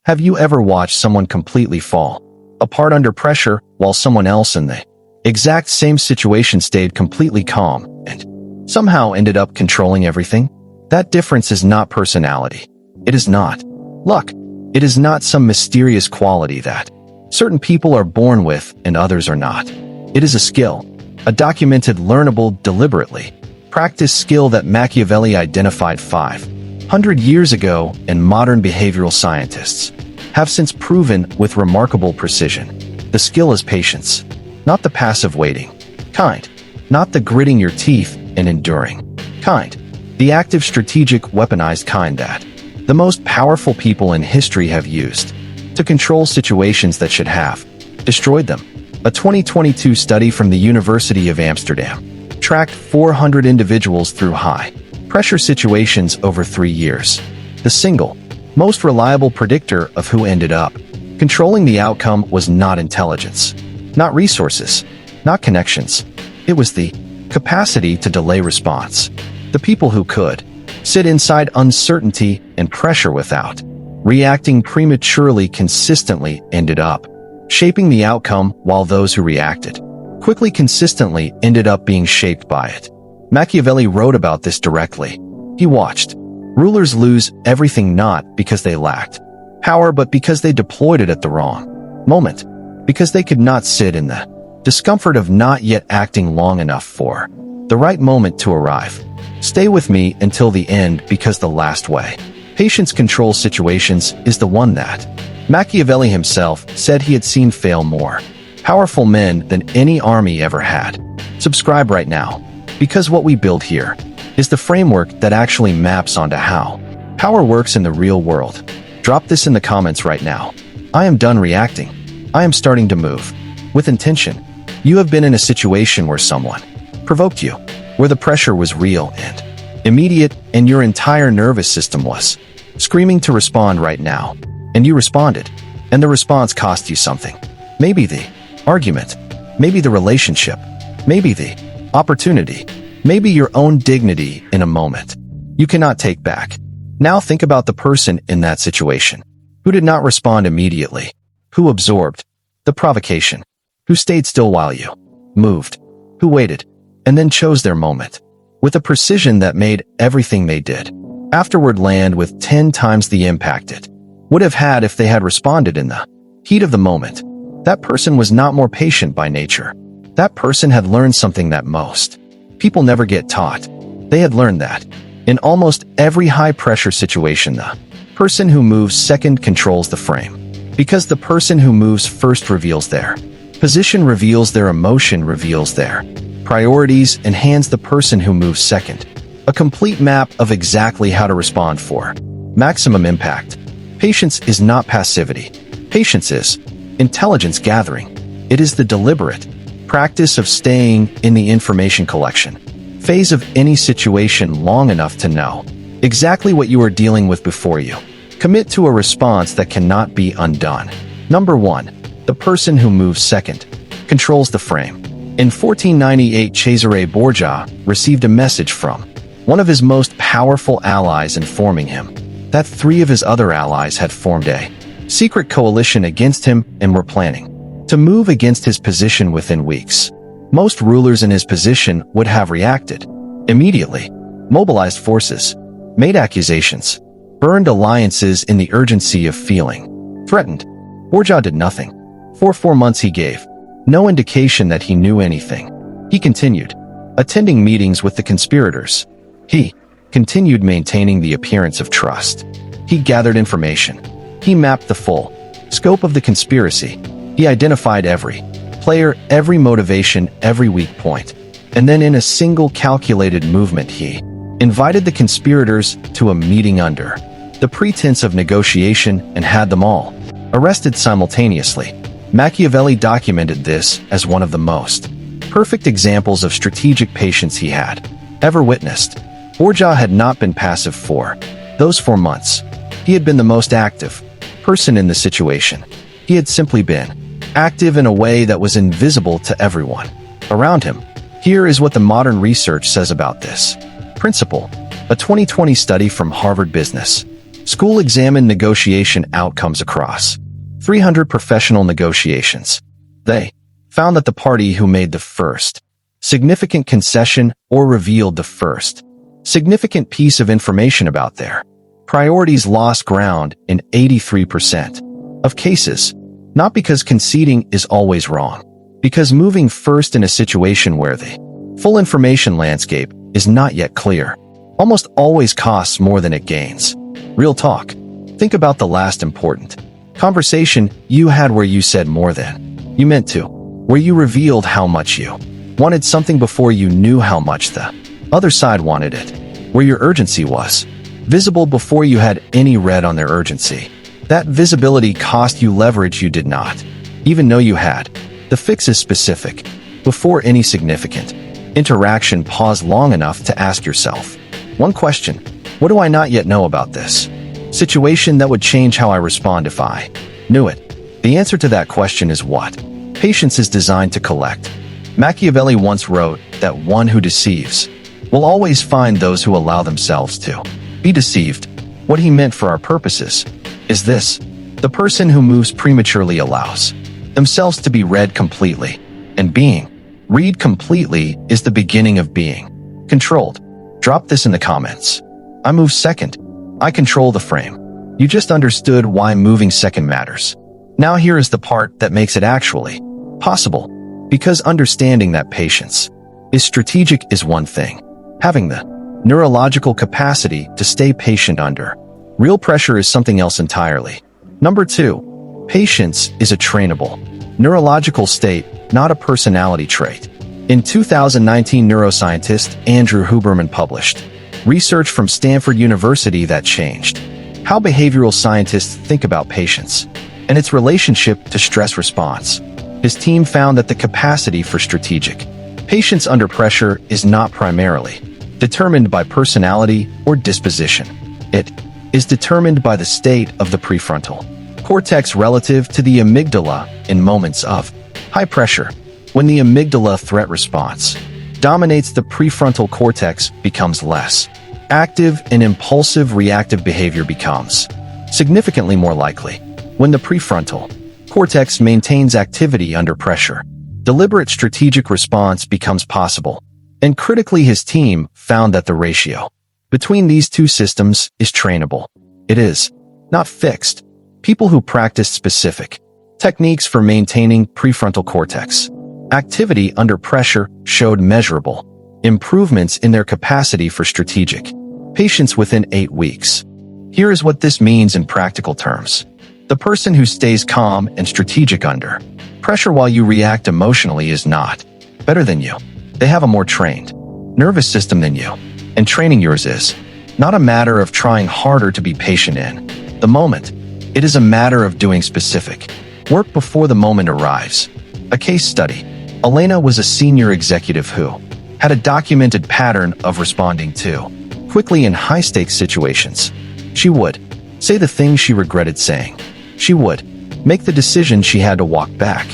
Have you ever watched someone completely fall apart under pressure while someone else in the exact same situation stayed completely calm and somehow ended up controlling everything? That difference is not personality. It is not luck. It is not some mysterious quality that certain people are born with and others are not. It is a skill, a documented, learnable, deliberately practiced skill that Machiavelli identified 500 years ago, and modern behavioral scientists have since proven with remarkable precision. The skill is patience, not the passive waiting kind, not the gritting your teeth and enduring kind, the active, strategic, weaponized kind that the most powerful people in history have used to control situations that should have destroyed them. A 2022 study from the University of Amsterdam tracked 400 individuals through high-pressure situations over 3 years. The single most reliable predictor of who ended up controlling the outcome was not intelligence, not resources, not connections. It was the capacity to delay response. The people who could sit inside uncertainty and pressure without reacting prematurely consistently ended up shaping the outcome, while those who reacted quickly consistently ended up being shaped by it. Machiavelli wrote about this directly. He watched rulers lose everything, not because they lacked power but because they deployed it at the wrong moment, because they could not sit in the discomfort of not yet acting long enough for the right moment to arrive. Stay with me until the end, because the last way patience controls situations is the one that Machiavelli himself said he had seen fail more powerful men than any army ever had. Subscribe right now, because what we build here is the framework that actually maps onto how power works in the real world. Drop this in the comments right now. I am done reacting. I am starting to move with intention. You have been in a situation where someone provoked you, where the pressure was real and immediate, and your entire nervous system was screaming to respond right now. And you responded, and the response cost you something. Maybe the argument, maybe the relationship, maybe the opportunity, maybe your own dignity in a moment you cannot take back. Now think about the person in that situation who did not respond immediately, who absorbed the provocation, who stayed still while you moved, who waited, and then chose their moment with a precision that made everything they did afterward land with 10 times the impact it would have had if they had responded in the heat of the moment. That person was not more patient by nature. That person had learned something that most people never get taught. They had learned that in almost every high-pressure situation, the person who moves second controls the frame, because the person who moves first reveals their position, reveals their emotion, reveals their priorities, and hands the person who moves second a complete map of exactly how to respond for maximum impact. Patience is not passivity. Patience is intelligence gathering. It is the deliberate practice of staying in the information collection phase of any situation long enough to know exactly what you are dealing with before you commit to a response that cannot be undone. Number 1. The person who moves second controls the frame. In 1498, Cesare Borgia received a message from one of his most powerful allies informing him that 3 of his other allies had formed a secret coalition against him and were planning to move against his position within weeks. Most rulers in his position would have reacted immediately, mobilized forces, made accusations, burned alliances in the urgency of feeling threatened. Borgia did nothing. For 4 months he gave no indication that he knew anything. He continued attending meetings with the conspirators. He continued maintaining the appearance of trust. He gathered information. He mapped the full scope of the conspiracy. He identified every player, every motivation, every weak point. And then in a single calculated movement he invited the conspirators to a meeting under the pretense of negotiation and had them all arrested simultaneously. Machiavelli documented this as one of the most perfect examples of strategic patience he had ever witnessed. Borgia had not been passive for those 4 months. He had been the most active person in the situation. He had simply been active in a way that was invisible to everyone around him. Here is what the modern research says about this principle. A 2020 study from Harvard Business School examined negotiation outcomes across 300 professional negotiations. They found that the party who made the first significant concession or revealed the first significant piece of information about their priorities lost ground in 83% of cases, not because conceding is always wrong, because moving first in a situation where the full information landscape is not yet clear almost always costs more than it gains. Real talk. Think about the last important conversation you had where you said more than you meant to, where you revealed how much you wanted something before you knew how much the other side wanted it, where your urgency was visible before you had any read on their urgency. That visibility cost you leverage you did not even know you had. The fix is specific. Before any significant interaction, pause long enough to ask yourself one question: what do I not yet know about this situation that would change how I respond if I knew it? The answer to that question is what patience is designed to collect. Machiavelli once wrote that one who deceives will always find those who allow themselves to be deceived. What he meant for our purposes is this: the person who moves prematurely allows themselves to be read completely, and being read completely is the beginning of being controlled. Drop this in the comments. I move second. I control the frame. You just understood why moving second matters. Now here is the part that makes it actually possible. Because understanding that patience is strategic is one thing. Having the neurological capacity to stay patient under real pressure is something else entirely. Number 2, patience is a trainable neurological state, not a personality trait. In 2019, neuroscientist Andrew Huberman published research from Stanford University that changed how behavioral scientists think about patience and its relationship to stress response. His team found that the capacity for strategic patience under pressure is not primarily determined by personality or disposition. It is determined by the state of the prefrontal cortex relative to the amygdala in moments of high pressure. When the amygdala threat response dominates, the prefrontal cortex becomes less active and impulsive reactive behavior becomes significantly more likely. When the prefrontal cortex maintains activity under pressure, deliberate strategic response becomes possible. And critically, his team found that the ratio between these two systems is trainable. It is not fixed. People who practice specific techniques for maintaining prefrontal cortex activity under pressure showed measurable improvements in their capacity for strategic patience within 8 weeks. Here is what this means in practical terms. The person who stays calm and strategic under pressure while you react emotionally is not better than you. They have a more trained nervous system than you, and training yours is not a matter of trying harder to be patient in the moment. It is a matter of doing specific work before the moment arrives. A case study. Elena was a senior executive who had a documented pattern of responding to quickly in high-stakes situations. She would say the things she regretted saying. She would make the decision she had to walk back.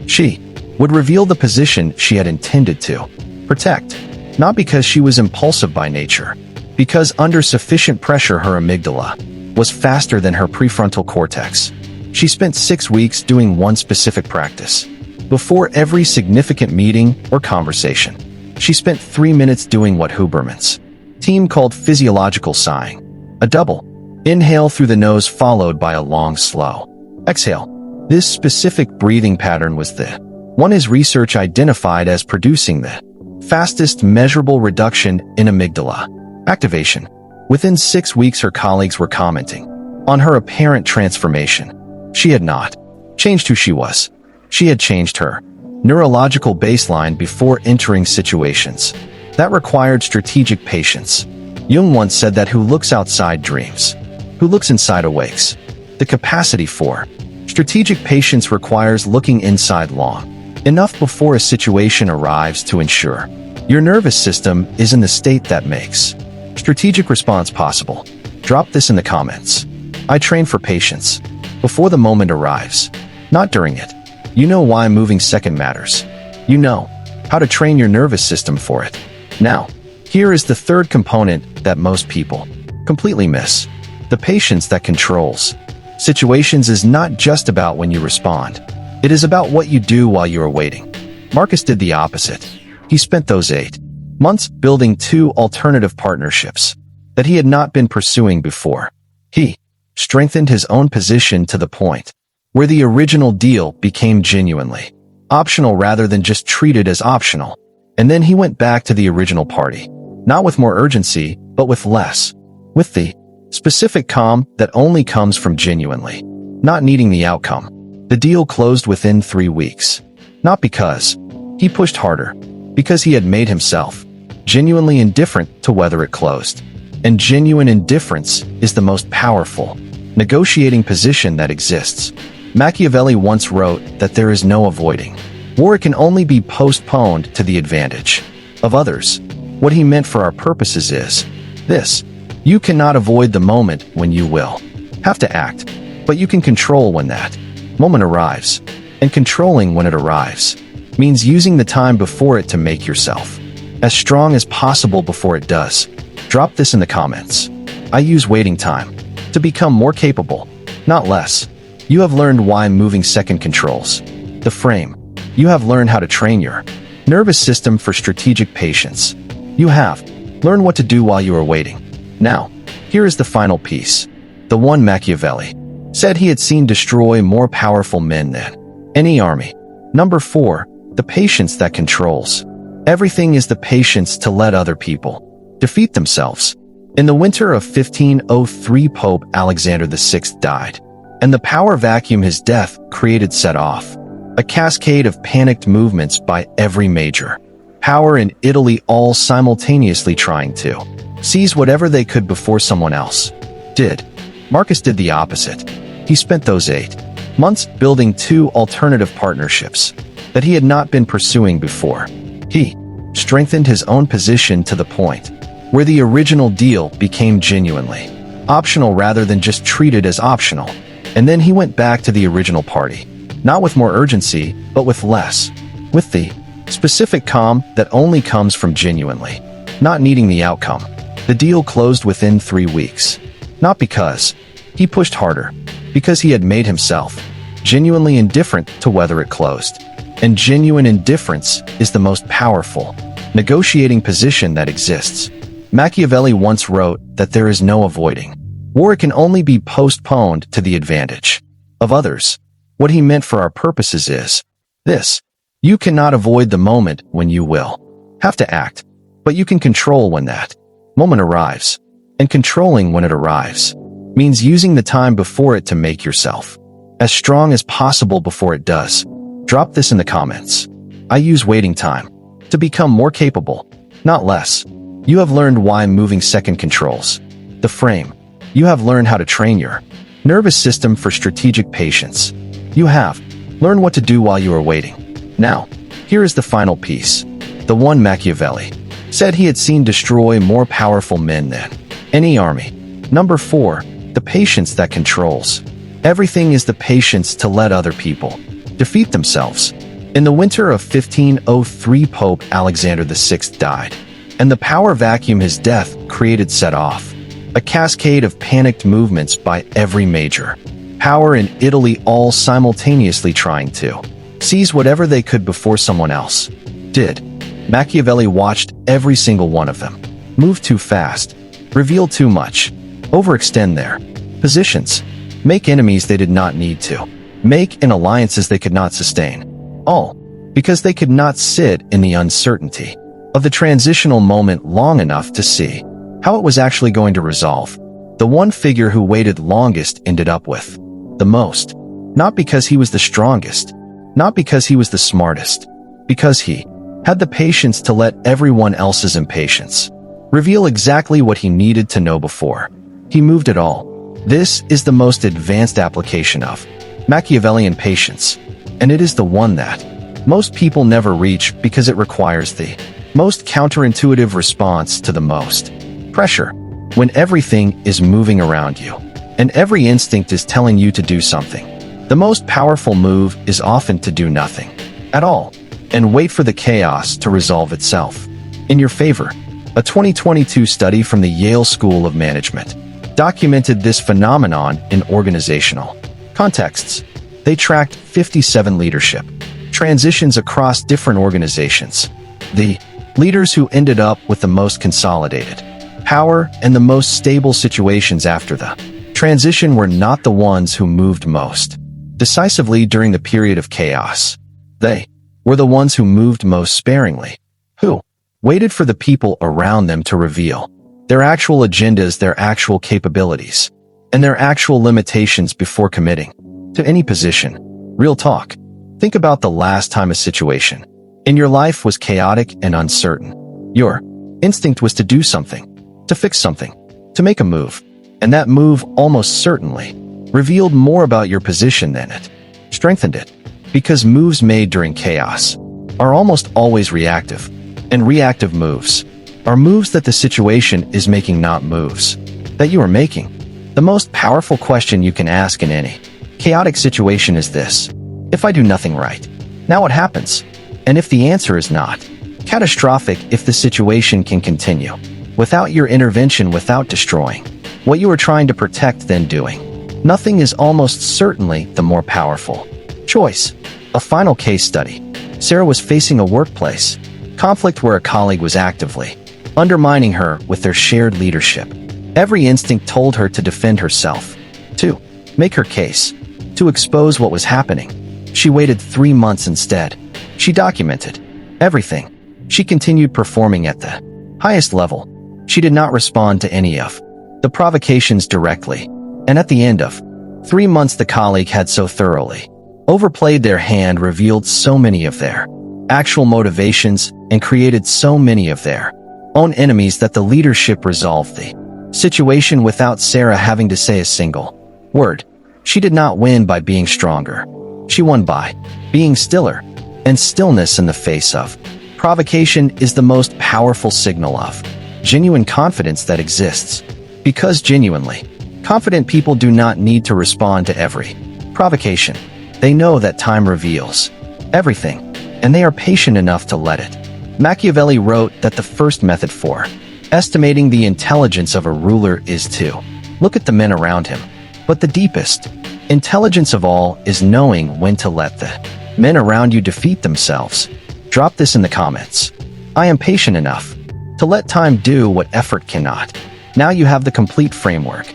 She would reveal the position she had intended to protect, not because she was impulsive by nature, because under sufficient pressure her amygdala was faster than her prefrontal cortex. She spent 6 weeks doing one specific practice. Before every significant meeting or conversation, she spent 3 minutes doing what Huberman's team called physiological sighing. A double inhale through the nose followed by a long, slow exhale. This specific breathing pattern was the one his research identified as producing the fastest measurable reduction in amygdala activation. Within 6 weeks, her colleagues were commenting on her apparent transformation. She had not changed who she was. She had changed her neurological baseline before entering situations that required strategic patience. Jung once said that who looks outside dreams, who looks inside awakes. The capacity for strategic patience requires looking inside long enough before a situation arrives to ensure your nervous system is in the state that makes strategic response possible. Drop this in the comments. I train for patience before the moment arrives, not during it. You know why moving second matters. You know how to train your nervous system for it. Now, here is the third component that most people completely miss. the patience that controls situations is not just about when you respond. It is about what you do while you are waiting. Marcus did the opposite. He spent those 8 months building 2 alternative partnerships that he had not been pursuing before. He strengthened his own position to the point where the original deal became genuinely optional rather than just treated as optional. And then he went back to the original party, not with more urgency, but with less, with the specific calm that only comes from genuinely not needing the outcome. The deal closed within 3 weeks, not because he pushed harder, because he had made himself genuinely indifferent to whether it closed. And genuine indifference is the most powerful negotiating position that exists. Machiavelli once wrote that there is no avoiding war. It can only be postponed to the advantage of others. What he meant for our purposes is this: you cannot avoid the moment when you will have to act, but you can control when that moment arrives. And controlling when it arrives means using the time before it to make yourself as strong as possible before it does. Drop this in the comments. I use waiting time to become more capable, not less. You have learned why moving second controls the frame. You have learned how to train your nervous system for strategic patience. You have learned what to do while you are waiting. Now, here is the final piece. The one Machiavelli said he had seen destroy more powerful men than any army. Number 4, the patience that controls everything is the patience to let other people defeat themselves. In the winter of 1503, Pope Alexander VI died, and the power vacuum his death created set off a cascade of panicked movements by every major power in Italy, all simultaneously trying to seize whatever they could before someone else did. Marcus did the opposite. He spent those 8 months building 2 alternative partnerships that he had not been pursuing before. He strengthened his own position to the point where the original deal became genuinely optional rather than just treated as optional. And then he went back to the original party, not with more urgency, but with less, with the specific calm that only comes from genuinely not needing the outcome. The deal closed within 3 weeks, not because he pushed harder, because he had made himself genuinely indifferent to whether it closed. And genuine indifference is the most powerful negotiating position that exists. Machiavelli once wrote that there is no avoiding war. It can only be postponed to the advantage of others. What he meant for our purposes is this: you cannot avoid the moment when you will have to act, but you can control when that moment arrives. And controlling when it arrives means using the time before it to make yourself as strong as possible before it does. Drop this in the comments. I use waiting time to become more capable, not less. You have learned why moving second controls the frame. You have learned how to train your nervous system for strategic patience. You have learned what to do while you are waiting. Now, here is the final piece. The one Machiavelli said he had seen destroy more powerful men than any army. Number 4, the patience that controls everything is the patience to let other people defeat themselves. In the winter of 1503, Pope Alexander VI died, and the power vacuum his death created set off a cascade of panicked movements by every major power in Italy, all simultaneously trying to seize whatever they could before someone else did. Machiavelli watched every single one of them move too fast, reveal too much, overextend their positions, make enemies they did not need to make, and alliances they could not sustain, all because they could not sit in the uncertainty of the transitional moment long enough to see how it was actually going to resolve. The one figure who waited longest ended up with the most, not because he was the strongest, not because he was the smartest, because he had the patience to let everyone else's impatience reveal exactly what he needed to know before he moved at all. This is the most advanced application of Machiavellian patience, and it is the one that most people never reach because it requires the most counterintuitive response to the most pressure. When everything is moving around you, and every instinct is telling you to do something, the most powerful move is often to do nothing at all, and wait for the chaos to resolve itself in your favor. A 2022 study from the Yale School of Management documented this phenomenon in organizational contexts. They tracked 57 leadership transitions across different organizations. The leaders who ended up with the most consolidated power and the most stable situations after the transition were not the ones who moved most decisively during the period of chaos. They were the ones who moved most sparingly, who waited for the people around them to reveal their actual agendas, their actual capabilities, and their actual limitations before committing to any position. Real talk. Think about the last time a situation in your life was chaotic and uncertain. Your instinct was to do something, to fix something, to make a move, and that move almost certainly revealed more about your position than it strengthened it, because moves made during chaos are almost always reactive, and reactive moves are moves that the situation is making, not moves that you are making. The most powerful question you can ask in any chaotic situation is this: if I do nothing right, now what happens? And if the answer is not catastrophic, if the situation can continue without your intervention, without destroying what you are trying to protect, then doing nothing is almost certainly the more powerful choice. A final case study. Sarah was facing a workplace conflict where a colleague was actively undermining her with their shared leadership. Every instinct told her to defend herself, to make her case, to expose what was happening. She waited 3 months instead. She documented everything. She continued performing at the highest level. She did not respond to any of the provocations directly. And at the end of 3 months, the colleague had so thoroughly overplayed their hand, revealed so many of their actual motivations, and created so many of their own enemies that the leadership resolved the situation without Sarah having to say a single word. She did not win by being stronger. She won by being stiller. And stillness in the face of provocation is the most powerful signal of genuine confidence that exists. Because genuinely confident people do not need to respond to every provocation. They know that time reveals everything, and they are patient enough to let it. Machiavelli wrote that the first method for estimating the intelligence of a ruler is to look at the men around him. But the deepest intelligence of all is knowing when to let the men around you defeat themselves. Drop this in the comments. I am patient enough to let time do what effort cannot. Now you have the complete framework.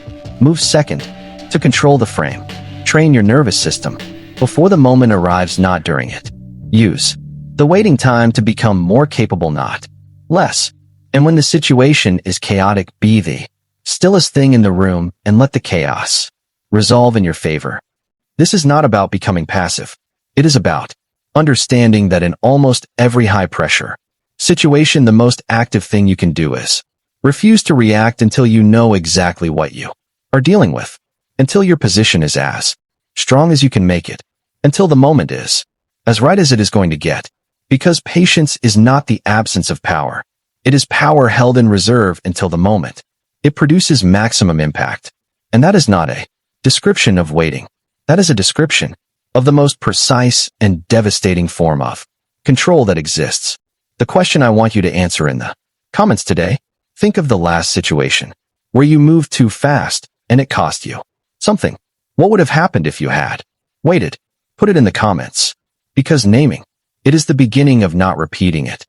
Move second, to control the frame. Train your nervous system before the moment arrives, not during it. Use the waiting time to become more capable, not less. And when the situation is chaotic, be the stillest thing in the room and let the chaos resolve in your favor. This is not about becoming passive. It is about understanding that in almost every high-pressure situation, the most active thing you can do is refuse to react until you know exactly what you are dealing with, until your position is as strong as you can make it, until the moment is as right as it is going to get. Because patience is not the absence of power. It is power held in reserve until the moment it produces maximum impact. And that is not a description of waiting. That is a description of the most precise and devastating form of control that exists. The question I want you to answer in the comments today: think of the last situation where you moved too fast and it cost you something. What would have happened if you had waited? Put it in the comments. Because naming it is the beginning of not repeating it.